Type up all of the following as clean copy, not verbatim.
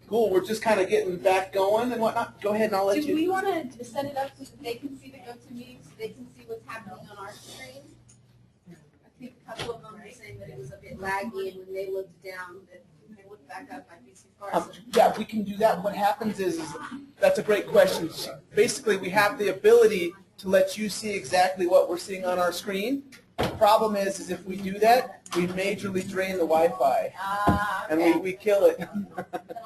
Cool. We're just kind of getting back going and whatnot. Go ahead and I'll let you. Do we want to set it up so that they can see the GoToMeeting, so they can see what's happening on our screen? I think a couple of them were saying that it was a bit laggy, and when they looked down, that when they looked back up, I'd be too far. So Yeah, we can do that. What happens is that's a great question. Basically, we have the ability to let you see exactly what we're seeing on our screen. The problem is if we do that, we majorly drain the Wi-Fi, okay. and we kill it. Then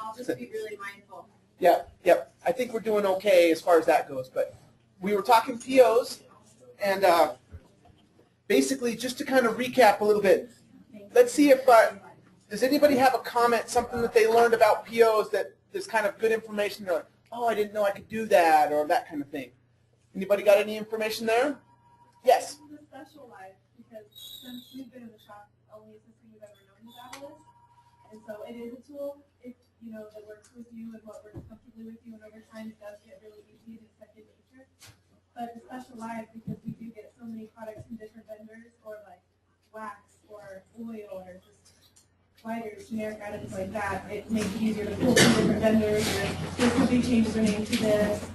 I'll just be really mindful. Yep. I think we're doing okay as far as that goes. But we were talking POs, and basically, just to kind of recap a little bit, let's see if does anybody have a comment, something that they learned about POs that is kind of good information? They're like, oh, I didn't know I could do that, or that kind of thing. Anybody got any information there? Yes. The special life, because since we've been in the shop, only assisting we've ever known is Adilas, and so it is a tool, if you know, that works with you and what works comfortably with you, and over time it does get really easy and it's second nature. But the special life, because we do get so many products from different vendors, or like wax or oil or just lighters, generic items like that, it makes it easier to pull from different vendors, or this company changes their name to this.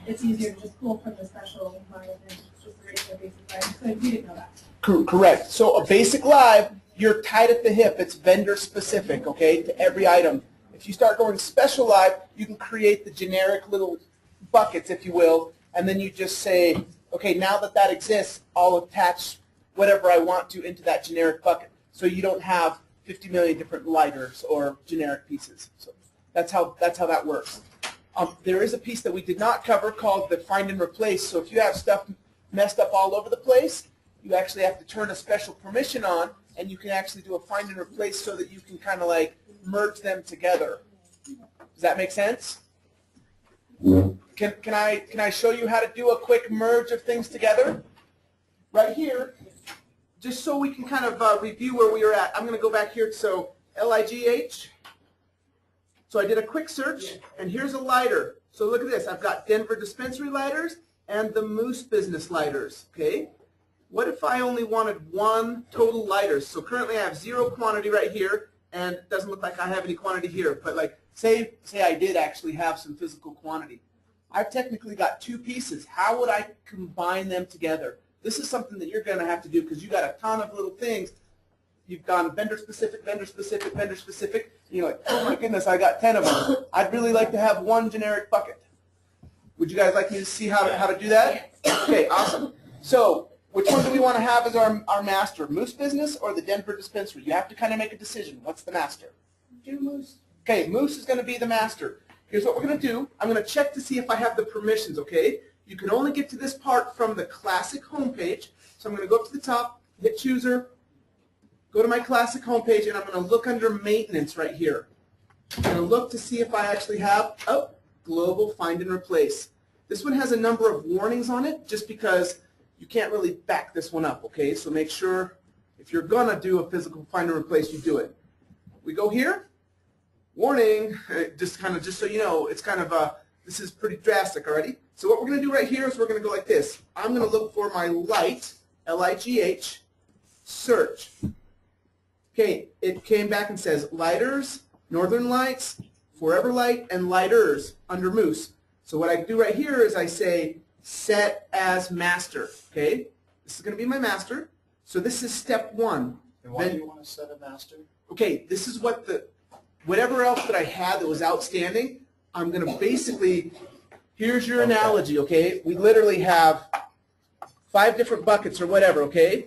It's easier to just pull from the special line than just the regular basic line. So you didn't know that. Correct. So a basic live, you're tied at the hip. It's vendor specific, okay, to every item. If you start going special live, you can create the generic little buckets, if you will, and then you just say, okay, now that that exists, I'll attach whatever I want to into that generic bucket. So you don't have 50 million different lighters or generic pieces. So that's how that works. There is a piece that we did not cover called the find and replace. So if you have stuff messed up all over the place, you actually have to turn a special permission on, and you can actually do a find and replace so that you can kind of like merge them together. Does that make sense? Can I show you how to do a quick merge of things together? Right here, just so we can kind of review where we were at. I'm going to go back here. So LIGH. So I did a quick search, and here's a lighter. So look at this. I've got Denver dispensary lighters and the Moose business lighters. Okay. What if I only wanted one total lighter? So currently I have 0 quantity right here, and it doesn't look like I have any quantity here. But like, say I did actually have some physical quantity. I've technically got 2 pieces. How would I combine them together? This is something that you're going to have to do because you got a ton of little things. You've gone vendor specific, vendor specific, vendor specific. And you're like, oh my goodness, I got 10 of them. I'd really like to have one generic bucket. Would you guys like me to see how to do that? Okay, awesome. So which one do we want to have as our master, Moose business or the Denver dispensary? You have to kind of make a decision. What's the master? Do Moose. Okay, Moose is going to be the master. Here's what we're going to do. I'm going to check to see if I have the permissions, okay? You can only get to this part from the classic homepage. So I'm going to go up to the top, hit chooser, go to my classic homepage, and I'm going to look under maintenance right here. I'm going to look to see if I actually have, global find and replace. This one has a number of warnings on it just because you can't really back this one up, okay? So make sure if you're going to do a physical find and replace, you do it. We go here. Warning, just so you know, it's kind of, this is pretty drastic already. So what we're going to do right here is we're going to go like this. I'm going to look for my light, L-I-G-H, search. Okay, it came back and says lighters, Northern Lights, Forever Light, and lighters under Moose. So what I do right here is I say set as master. Okay, this is going to be my master. So this is step 1. And why do you want to set a master? Okay, this is what whatever else that I had that was outstanding, I'm going to basically, here's your analogy, okay? We literally have 5 different buckets or whatever, okay?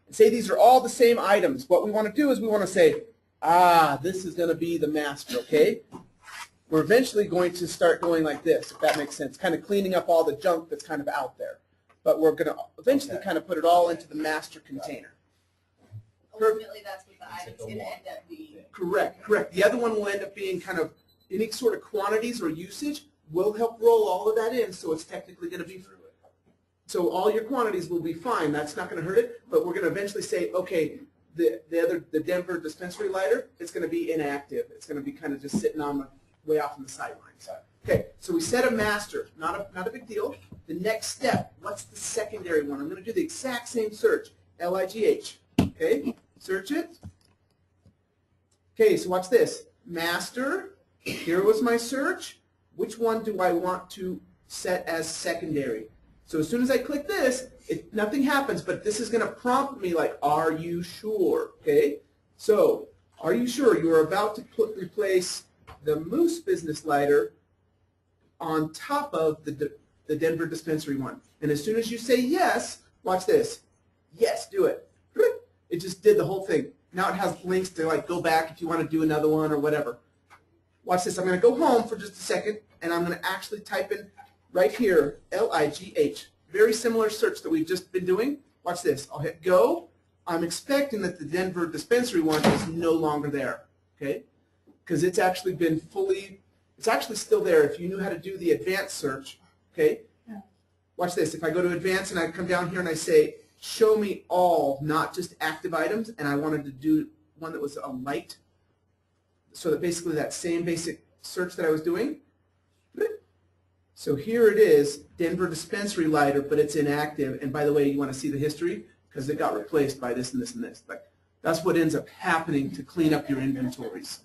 And say these are all the same items. What we want to do is we want to say, this is going to be the master, okay? We're eventually going to start going like this, if that makes sense, kind of cleaning up all the junk that's kind of out there. But we're going to eventually kind of put it all into the master container. Ultimately, that's what the item's going to end up being. Correct. The other one will end up being kind of any sort of quantities or usage. We'll help roll all of that in, so it's technically going to be, so all your quantities will be fine. That's not going to hurt it, but we're going to eventually say, okay, the Denver dispensary lighter, it's going to be inactive. It's going to be kind of just sitting on the way off on the sidelines. Okay, so we set a master, not a big deal. The next step, what's the secondary one? I'm going to do the exact same search, L-I-G-H. Okay, search it. Okay, so watch this. Master, Here was my search. Which one do I want to set as secondary? So as soon as I click this, nothing happens, but this is going to prompt me like, are you sure? Okay, so are you sure you are about to replace the Moose business lighter on top of the Denver dispensary one? And as soon as you say yes, watch this. Yes, do it. It just did the whole thing. Now it has links to like go back if you want to do another one or whatever. Watch this. I'm going to go home for just a second, and I'm going to actually type in right here, L-I-G-H. Very similar search that we've just been doing. Watch this. I'll hit go. I'm expecting that the Denver dispensary one is no longer there, okay? Because it's actually been it's actually still there if you knew how to do the advanced search, okay? Watch this. If I go to advanced and I come down here and I say, show me all, not just active items, and I wanted to do one that was a light, so that basically that same basic search that I was doing. So here it is, Denver dispensary lighter, but it's inactive. And by the way, you want to see the history? Because it got replaced by this and this and this. But that's what ends up happening to clean up your inventories.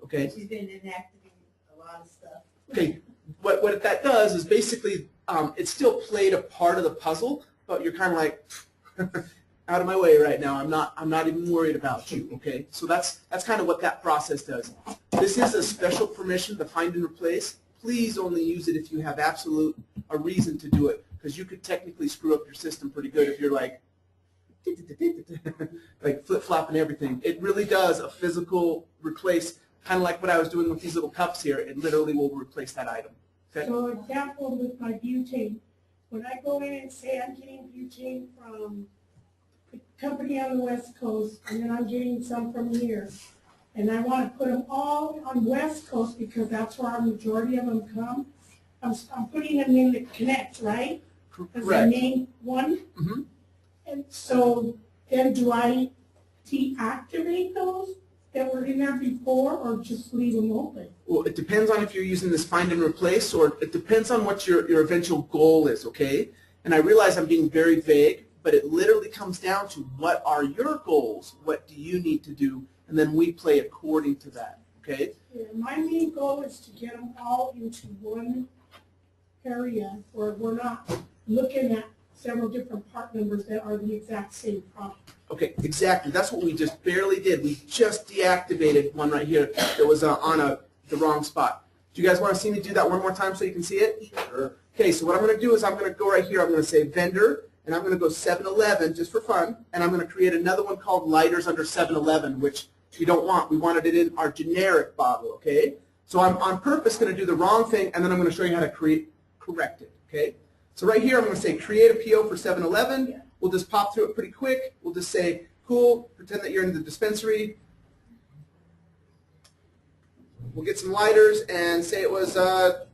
Okay? She's been inactivating a lot of stuff. Okay, what that does is basically it still played a part of the puzzle, but you're kind of like out of my way right now. I'm not even worried about you. Okay, so that's kind of what that process does. This is a special permission, the find and replace. Please only use it if you have a reason to do it, because you could technically screw up your system pretty good if you're like flip-flopping everything. It really does a physical replace, kind of like what I was doing with these little cups here. It literally will replace that item. Okay? So example with my butane, when I go in and say I'm getting butane from the company on the West Coast, and then I'm getting some from here, and I want to put them all on West Coast because that's where our majority of them come, I'm putting them in the Connect, right? As the Correct. main one. Mm-hmm. And so then do I deactivate those that were in there before, or just leave them open? Well, it depends on if you're using this find and replace, or it depends on what your eventual goal is, okay? And I realize I'm being very vague, but it literally comes down to what are your goals? What do you need to do? And then we play according to that, okay? Yeah, my main goal is to get them all into one area where we're not looking at several different part numbers that are the exact same product. Okay, exactly. That's what we just barely did. We just deactivated one right here that was on the wrong spot. Do you guys want to see me do that one more time so you can see it? Sure. Okay, so what I'm going to do is I'm going to go right here. I'm going to say vendor, and I'm going to go 7-Eleven just for fun, and I'm going to create another one called lighters under 7-Eleven, which we don't want. We wanted it in our generic bottle, okay? So I'm on purpose going to do the wrong thing, and then I'm going to show you how to correct it, okay? So right here I'm going to say create a PO for 7-Eleven. We'll just pop through it pretty quick. We'll just say, cool, pretend that you're in the dispensary. We'll get some lighters and say it was $25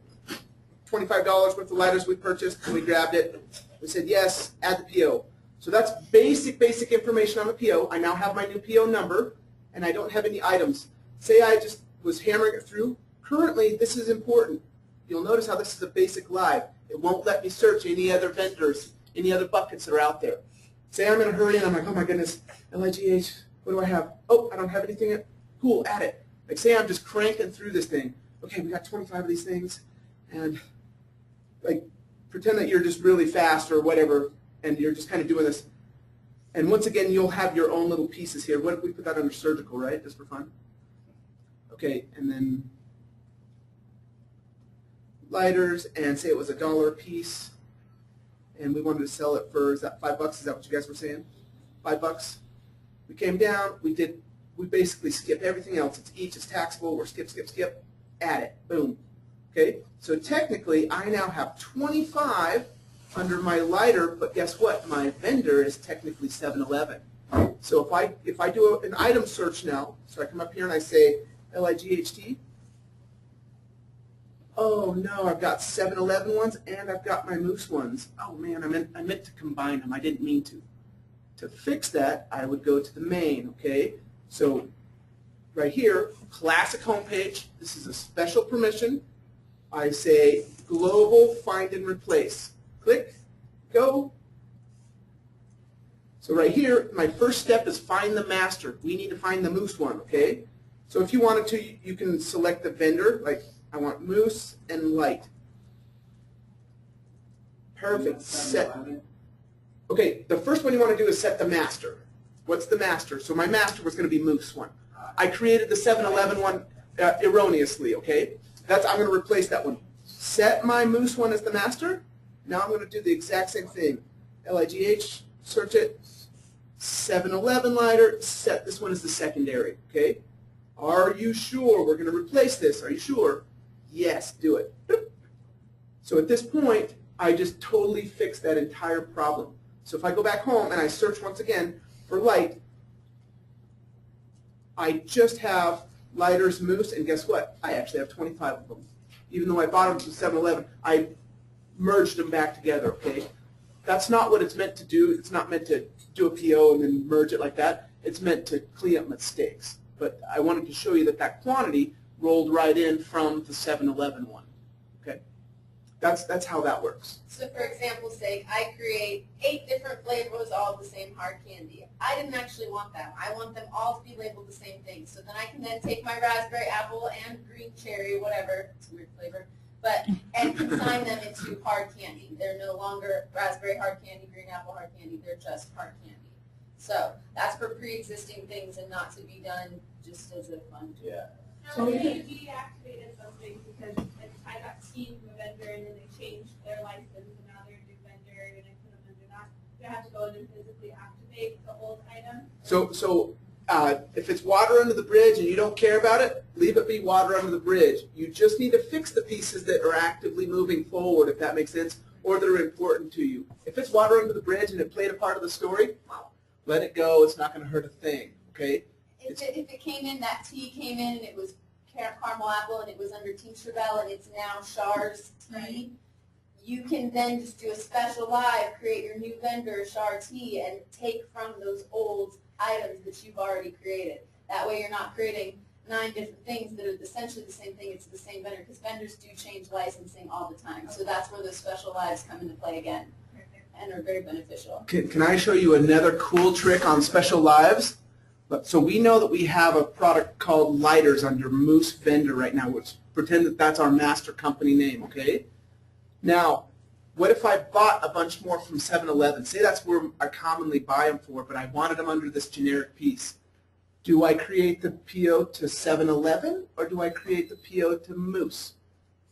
worth of lighters we purchased, and we grabbed it. We said yes, add the PO. So that's basic information on the PO. I now have my new PO number, and I don't have any items. Say I just was hammering it through. Currently, this is important. You'll notice how this is a basic live. It won't let me search any other vendors, any other buckets that are out there. Say I'm in a hurry, and I'm like, oh my goodness, LIGH, what do I have? Oh, I don't have anything yet. Cool, add it. Like say I'm just cranking through this thing. Okay, we got 25 of these things, and like pretend that you're just really fast or whatever, and you're just kind of doing this. And once again, you'll have your own little pieces here. What if we put that under surgical, right, just for fun? Okay, and then lighters, and say it was $1 a piece, and we wanted to sell it for, is that $5? Is that what you guys were saying? $5. We came down, we basically skip everything else. It's each, it's taxable, we're skip, add it, boom. Okay, so technically I now have 25 under my lighter, but guess what? My vendor is technically 7-Eleven. So if I do an item search now, so I come up here and I say LIGHT, oh no, I've got 7-Eleven ones and I've got my Moose ones. Oh man, I meant to combine them. I didn't mean to. To fix that, I would go to the main, okay? So right here, classic homepage. This is a special permission. I say global find and replace. Click, go. So right here, my first step is find the master. We need to find the Moose one, okay? So if you wanted to, you can select the vendor, like I want mousse and light. Perfect. Set. Okay, the first one you want to do is set the master. What's the master? So my master was going to be mousse one. I created the 7-Eleven one erroneously, okay? I'm going to replace that one. Set my mousse one as the master. Now I'm going to do the exact same thing. LIGH, search it. 7-Eleven lighter, set this one as the secondary, okay? Are you sure we're going to replace this? Are you sure? Yes, do it. So at this point, I just totally fixed that entire problem. So if I go back home and I search once again for light, I just have lighters, mousse, and guess what? I actually have 25 of them. Even though I bought them from 7-Eleven, I merged them back together, okay? That's not what it's meant to do. It's not meant to do a PO and then merge it like that. It's meant to clean up mistakes. But I wanted to show you that that quantity rolled right in from the 7-Eleven one, okay? That's how that works. So for example's sake, I create 8 different flavors, all of the same hard candy. I didn't actually want that. I want them all to be labeled the same thing. So then I can then take my raspberry, apple, and green cherry, whatever, it's a weird flavor, and consign them into hard candy. They're no longer raspberry hard candy, green apple hard candy, they're just hard candy. So that's for pre-existing things and not to be done just as a fun tool. Yeah. So we deactivated some things because I got seen from a vendor and then they changed their license and now they're a new vendor and I put them under that. You have to go in and physically activate the old item. So if it's water under the bridge and you don't care about it, leave it be water under the bridge. You just need to fix the pieces that are actively moving forward, if that makes sense, or that are important to you. If it's water under the bridge and it played a part of the story, let it go. It's not going to hurt a thing, okay? If it came in, that tea came in and it was caramel apple and it was under tincture bell and it's now Char's tea, Right. you can then just do a special live, create your new vendor, Char tea, and take from those old items that you've already created. That way you're not creating 9 different things that are essentially the same thing, it's the same vendor, because vendors do change licensing all the time. So that's where those special lives come into play again and are very beneficial. Can I show you another cool trick on special lives? So we know that we have a product called lighters under Moose Vendor right now, which pretend that that's our master company name, okay? Now, what if I bought a bunch more from 7-Eleven? Say that's where I commonly buy them for, but I wanted them under this generic piece. Do I create the PO to 7-Eleven or do I create the PO to Moose?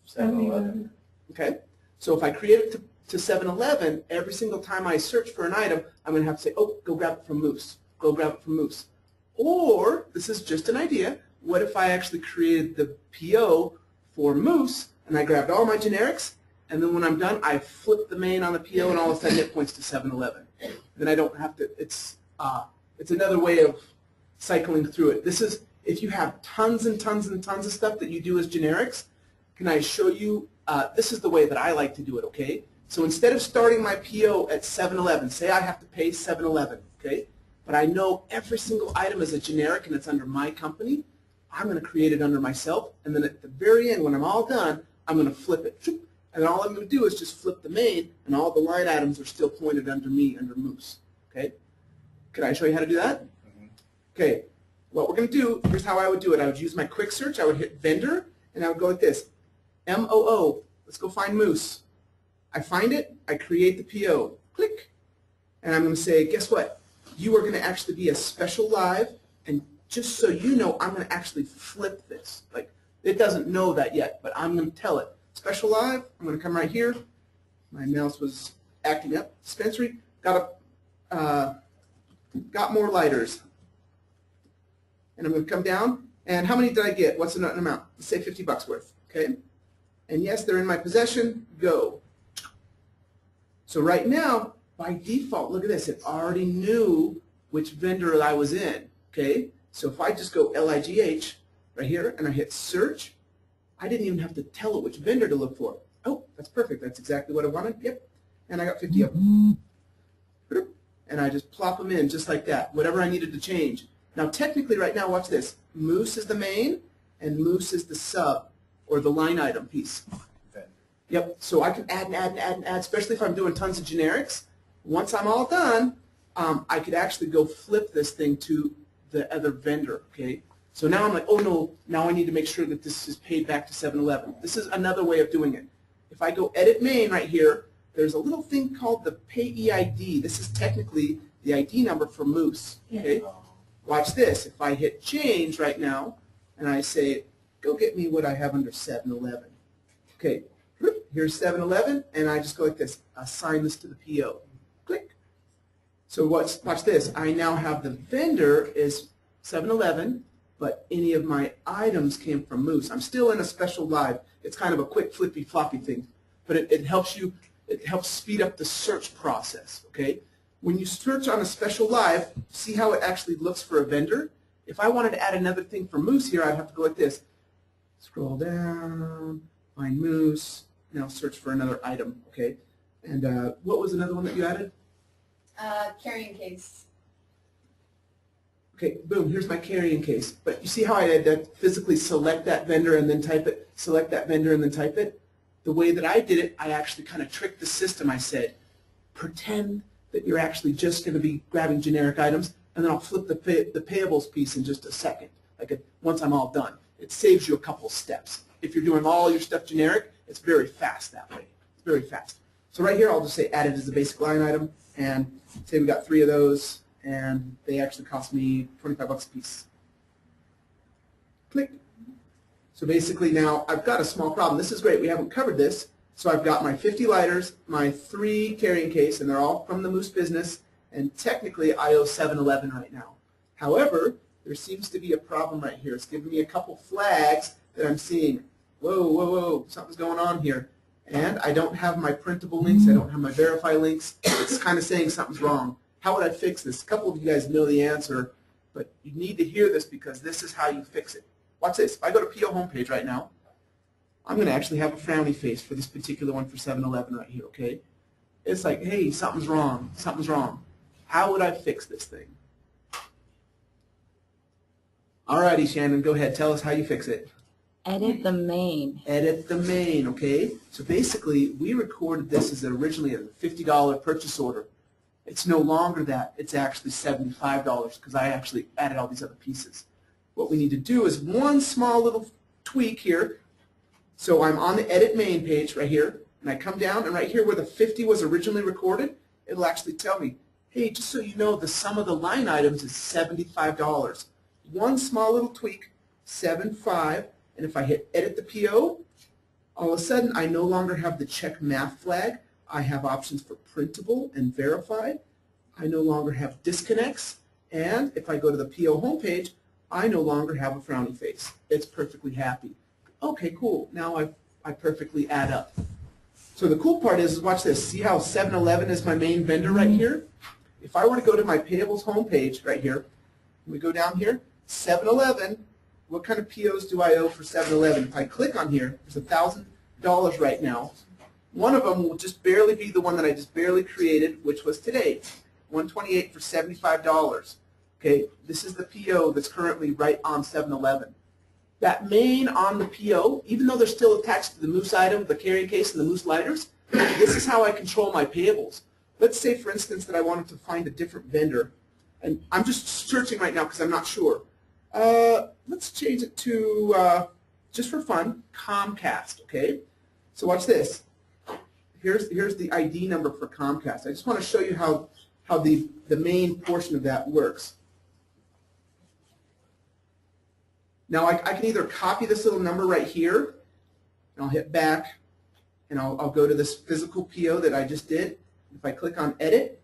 7-Eleven. Okay? So if I create it to 7-Eleven, every single time I search for an item, I'm going to have to say, oh, go grab it from Moose. Go grab it from Moose. Or, this is just an idea, what if I actually created the PO for Moose and I grabbed all my generics, and then when I'm done, I flip the main on the PO and all of a sudden it points to 7-Eleven. Then I don't have to, it's another way of cycling through it. This is, if you have tons and tons and tons of stuff that you do as generics, can I show you, this is the way that I like to do it, okay? So instead of starting my PO at 7-Eleven, say I have to pay 7-Eleven, okay? But I know every single item is a generic and it's under my company, I'm going to create it under myself, and then at the very end, when I'm all done, I'm going to flip it. And all I'm going to do is just flip the main, and all the line items are still pointed under me, under Moose. Okay? Can I show you how to do that? Okay. What we're going to do, here's how I would do it. I would use my quick search. I would hit vendor, and I would go like this. MOO. Let's go find Moose. I find it. I create the PO. Click. And I'm going to say, guess what? You are going to actually be a special live, and just so you know, I'm going to actually flip this. Like, it doesn't know that yet, but I'm going to tell it. Special live, I'm going to come right here. My mouse was acting up. Dispensary, got more lighters. And I'm going to come down, and how many did I get? What's the amount? Let's say $50 worth, okay? And yes, they're in my possession. Go. So right now, by default, look at this. It already knew which vendor I was in, okay? So if I just go LIGH right here, and I hit search, I didn't even have to tell it which vendor to look for. Oh, that's perfect. That's exactly what I wanted. Yep. And I got 50 of them. And I just plop them in just like that, whatever I needed to change. Now, technically right now, watch this. Moose is the main, and Moose is the sub, or the line item piece. Yep. So I can add and add and add and add, especially if I'm doing tons of generics. Once I'm all done, I could actually go flip this thing to the other vendor, okay? So now I'm like, oh no, now I need to make sure that this is paid back to 7-Eleven. This is another way of doing it. If I go edit main right here, there's a little thing called the payee ID. This is technically the ID number for Moose. Okay? Watch this. If I hit change right now and I say, go get me what I have under 7-Eleven. Okay, here's 7-Eleven, and I just go like this, assign this to the PO. Click. So watch this. I now have the vendor is 7-Eleven, but any of my items came from Moose. I'm still in a special live. It's kind of a quick flippy floppy thing, but it helps you. It helps speed up the search process. Okay, when you search on a special live, see how it actually looks for a vendor. If I wanted to add another thing for Moose here, I'd have to go like this. Scroll down, find Moose. Now search for another item. Okay, and what was another one that you added? Carrying case. Okay, boom, here's my carrying case. But you see how I had to physically select that vendor and then type it, select that vendor and then type it? The way that I did it, I actually kind of tricked the system. I said, pretend that you're actually just going to be grabbing generic items, and then I'll flip the payables piece in just a second, once I'm all done. It saves you a couple steps. If you're doing all your stuff generic, it's very fast that way. It's very fast. So right here, I'll just say added as a basic line item, and say we got 3 of those, and they actually cost me 25 bucks a piece. Click. So basically now I've got a small problem. This is great. We haven't covered this. So I've got my 50 lighters, my 3 carrying case, and they're all from the Moose business, and technically I owe 7-Eleven right now. However, there seems to be a problem right here. It's giving me a couple flags that I'm seeing. Whoa, whoa, whoa, something's going on here. And I don't have my printable links. I don't have my verify links. It's kind of saying something's wrong. How would I fix this? A couple of you guys know the answer, but you need to hear this because this is how you fix it. Watch this. If I go to PO homepage right now, I'm going to actually have a frowny face for this particular one for 7-Eleven right here, okay? It's like, hey, something's wrong. Something's wrong. How would I fix this thing? Alrighty, Shannon, go ahead. Tell us how you fix it. Edit the main. Edit the main, okay? So basically, we recorded this as originally a $50 purchase order. It's no longer that. It's actually $75 because I actually added all these other pieces. What we need to do is one small little tweak here. So I'm on the edit main page right here, and I come down, and right here where the 50 was originally recorded, it'll actually tell me, hey, just so you know, the sum of the line items is $75. One small little tweak, 7.5, and if I hit edit the PO, all of a sudden I no longer have the check math flag. I have options for printable and verified. I no longer have disconnects, and if I go to the PO homepage, I no longer have a frowny face. It's perfectly happy. Okay, cool. Now I perfectly add up. So the cool part is watch this. See how 7-Eleven is my main vendor right here? If I were to go to my payables homepage right here, we go down here, 7-Eleven, what kind of POs do I owe for 7-Eleven? If I click on here, there's $1,000 right now. One of them will just barely be the one that I just barely created, which was today, $128 for $75. Okay, this is the PO that's currently right on 7-Eleven. That main on the PO, even though they're still attached to the Moose item, the carrying case, and the Moose lighters, this is how I control my payables. Let's say, for instance, that I wanted to find a different vendor, and I'm just searching right now because I'm not sure. Let's change it to, just for fun, Comcast, okay? So watch this. Here's the ID number for Comcast. I just want to show you how the main portion of that works. Now I can either copy this little number right here, and I'll hit back, and I'll go to this physical PO that I just did. If I click on edit,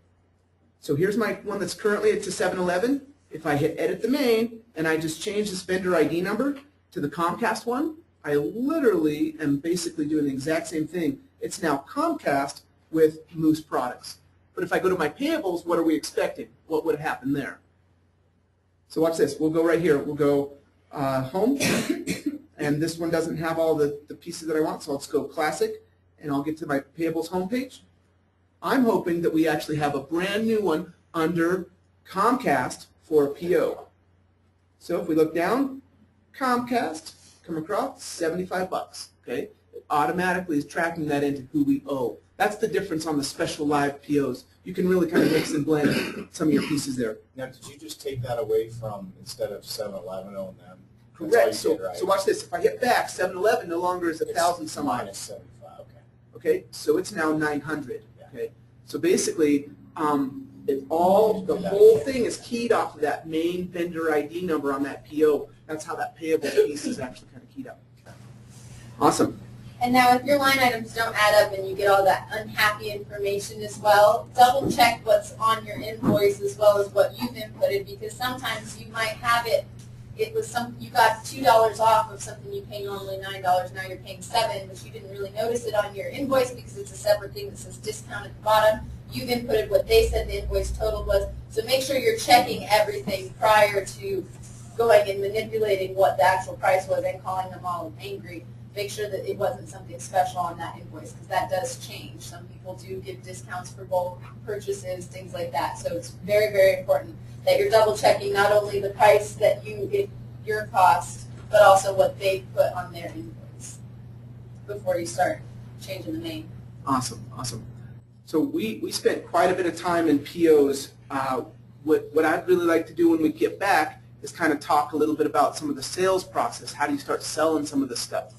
so here's my one that's currently to 7-Eleven. If I hit edit the main, and I just change this vendor ID number to the Comcast one, I literally am basically doing the exact same thing. It's now Comcast with Moose products. But if I go to my payables, what are we expecting? What would happen there? So watch this. We'll go right here. We'll go home, and this one doesn't have all the pieces that I want, so let's go classic, and I'll get to my payables homepage. I'm hoping that we actually have a brand new one under Comcast for a PO. So if we look down, Comcast, come across, 75 bucks, okay? It automatically is tracking that into who we owe. That's the difference on the special live POs. You can really kind of mix and blend some of your pieces there. Now, did you just take that away from, instead of 7-Eleven owing them? Correct. That's all you did, right? So watch this. If I hit back, 7-Eleven no longer is 1,000 some odd. Minus 75, okay. Okay, so it's now 900. Yeah. Okay, so basically, the whole thing is keyed off of that main vendor ID number on that PO. That's how that payable piece is actually kind of keyed up. Awesome. And now if your line items don't add up and you get all that unhappy information as well, double check what's on your invoice as well as what you've inputted, because sometimes you might have it was you got $2 off of something you pay normally $9, now you're paying $7, but you didn't really notice it on your invoice because it's a separate thing that says discount at the bottom. You've inputted what they said the invoice total was, so make sure you're checking everything prior to going and manipulating what the actual price was and calling them all angry. Make sure that it wasn't something special on that invoice, because that does change. Some people do give discounts for bulk purchases, things like that. So it's very, very important that you're double checking not only the price that your cost, but also what they put on their invoice before you start changing the name. Awesome, awesome. So we spent quite a bit of time in POs. What I'd really like to do when we get back is kind of talk a little bit about some of the sales process. How do you start selling some of this stuff?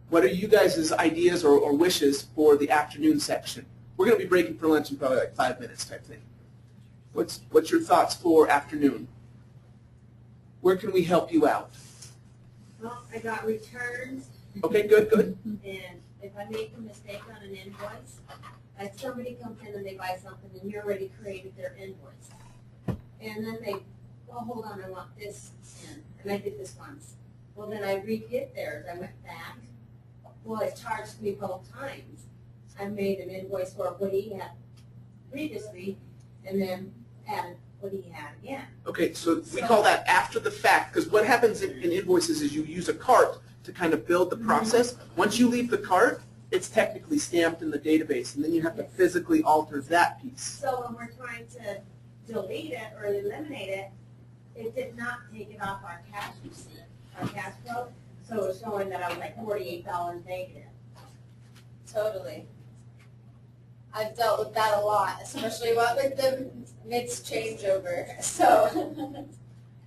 What are you guys' ideas or wishes for the afternoon section? We're going to be breaking for lunch in probably like 5 minutes type thing. What's your thoughts for afternoon? Where can we help you out? Well, I got returns, Okay, good, good. and if I make a mistake on an invoice, like somebody comes in and they buy something and you already created their invoice. And then they, well, hold on, I want this in, and I did this once. Well, then I redid theirs, I went back. Well, it charged me both times. I made an invoice for what he had previously, and then added what he had again. Okay, so we call that after the fact, because what happens in invoices is you use a cart to kind of build the process. Once you leave the cart, it's technically stamped in the database, and then you have to physically alter that piece. So when we're trying to delete it or eliminate it, it did not take it off our cash receipt, our cash flow. So it's showing that I was like $48 negative. Totally. I've dealt with that a lot, especially with the MIDS changeover. So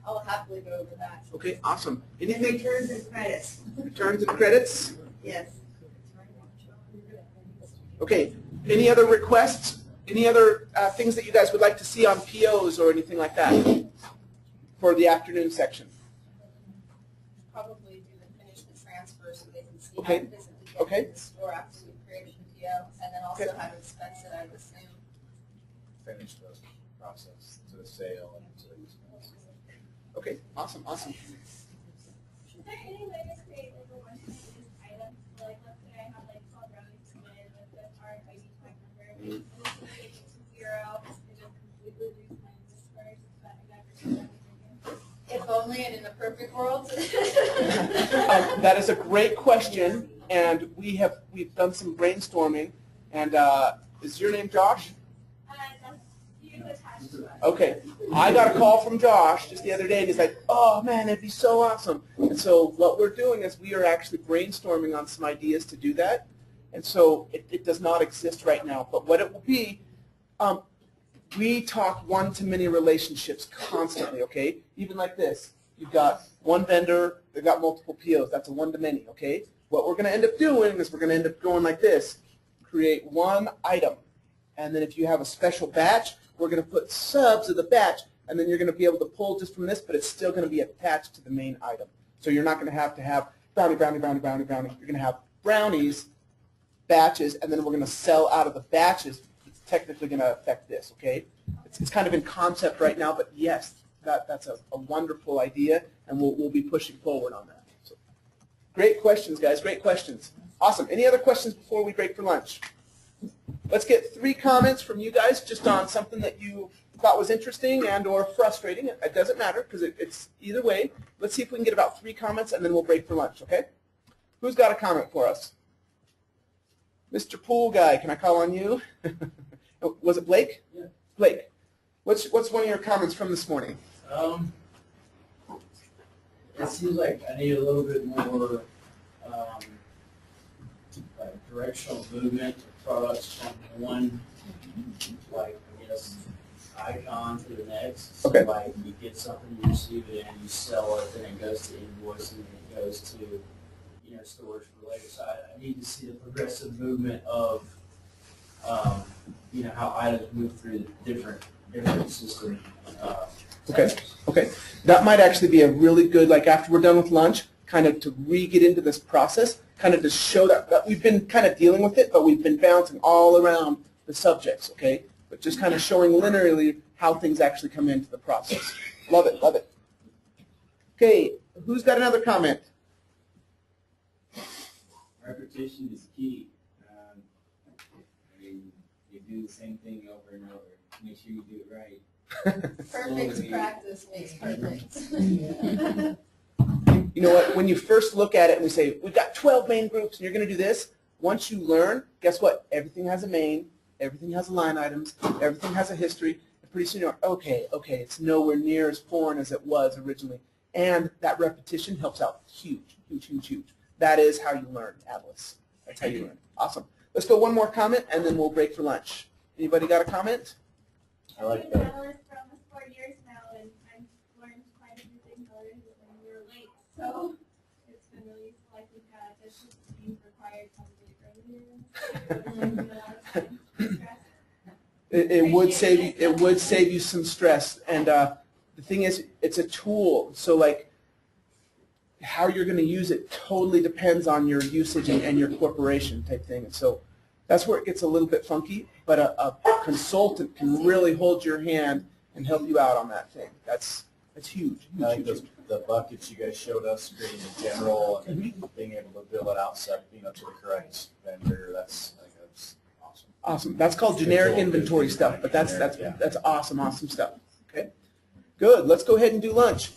I'll happily go over that. Okay, awesome. And Anything? returns and credits. Returns and credits? Yes. Okay, any other requests? Any other things that you guys would like to see on POs or anything like that for the afternoon section? Probably do the finish the transfer so they can see Okay. how it is to get Okay. to the store after we created the PO, and then also Okay. how to expense it, I would assume. Finish the process to the sale and to the expense. Okay, awesome, awesome. Is there any way to create like a one-time use item? So, like, let's say I have like 12 brownies come in with the RFID tag number, and then when it gets to 0, it just completely loses my disperse, but I never do that again. If only, and in a perfect world. That is a great question, and we've done some brainstorming. And is your name Josh? That's you attached to us. Okay, I got a call from Josh just the other day, and he's like, "Oh man, it'd be so awesome." And so what we're doing is we are actually brainstorming on some ideas to do that. And so it does not exist right now. But what it will be, we talk one-to-many relationships constantly. Okay, even like this, you've got one vendor, they've got multiple POs. That's a one-to-many. Okay, what we're going to end up doing is we're going to end up going like this: create one item, and then if you have a special batch, we're going to put subs of the batch, and then you're going to be able to pull just from this, but it's still going to be attached to the main item. So you're not going to have brownie, brownie, brownie, brownie, brownie. You're going to have brownies, batches, and then we're going to sell out of the batches. It's technically going to affect this, okay? It's kind of in concept right now, but yes, that's a wonderful idea, and we'll be pushing forward on that. So, great questions, guys. Great questions. Awesome. Any other questions before we break for lunch? Let's get 3 comments from you guys just on something that you thought was interesting and or frustrating. It doesn't matter because it's either way. Let's see if we can get about 3 comments, and then we'll break for lunch, okay? Who's got a comment for us? Mr. Pool Guy, can I call on you? Was it Blake? Yeah. Blake, what's one of your comments from this morning? It seems like I need a little bit more like directional movement of products from one, like, I guess, icon to the next. So Okay. like, you get something, you receive it, and you sell it, then it goes to invoicing, and it goes to, storage for later. So I need to see the progressive movement of, how items move through the different system. Okay. settings. Okay, that might actually be a really good, like after we're done with lunch, kind of to re-get into this process, kind of to show that we've been kind of dealing with it, but we've been bouncing all around the subjects, okay? But just kind of showing linearly how things actually come into the process. Love it, love it. Okay, who's got another comment? Repetition is key. You do the same thing over and over. Make sure you do it right. Perfect practice makes perfect. You know what, when you first look at it and we say, we've got 12 main groups and you're going to do this, once you learn, guess what? Everything has a main, everything has line items, everything has a history, and pretty soon you're, okay, it's nowhere near as foreign as it was originally. And that repetition helps out huge, huge, huge, huge. That is how you learn, Adilas. That's how you learn. Awesome. Let's go one more comment and then we'll break for lunch. Anybody got a comment? I like I've been that. an analyst for almost 4 years now, and I've learned quite a few things already when we were late. So it's been really useful. I think this should be required probably earlier. It would save you some stress. And the thing is, it's a tool. So like how you're going to use it totally depends on your usage and your corporation type thing. And so that's where it gets a little bit funky. But a consultant can really hold your hand and help you out on that thing. That's huge. I like the buckets you guys showed us, creating the general and being able to bill it out, to the correct vendor. That's awesome. Awesome. That's called generic Control. inventory stuff, but that's Yeah. awesome stuff. Okay. Good. Let's go ahead and do lunch.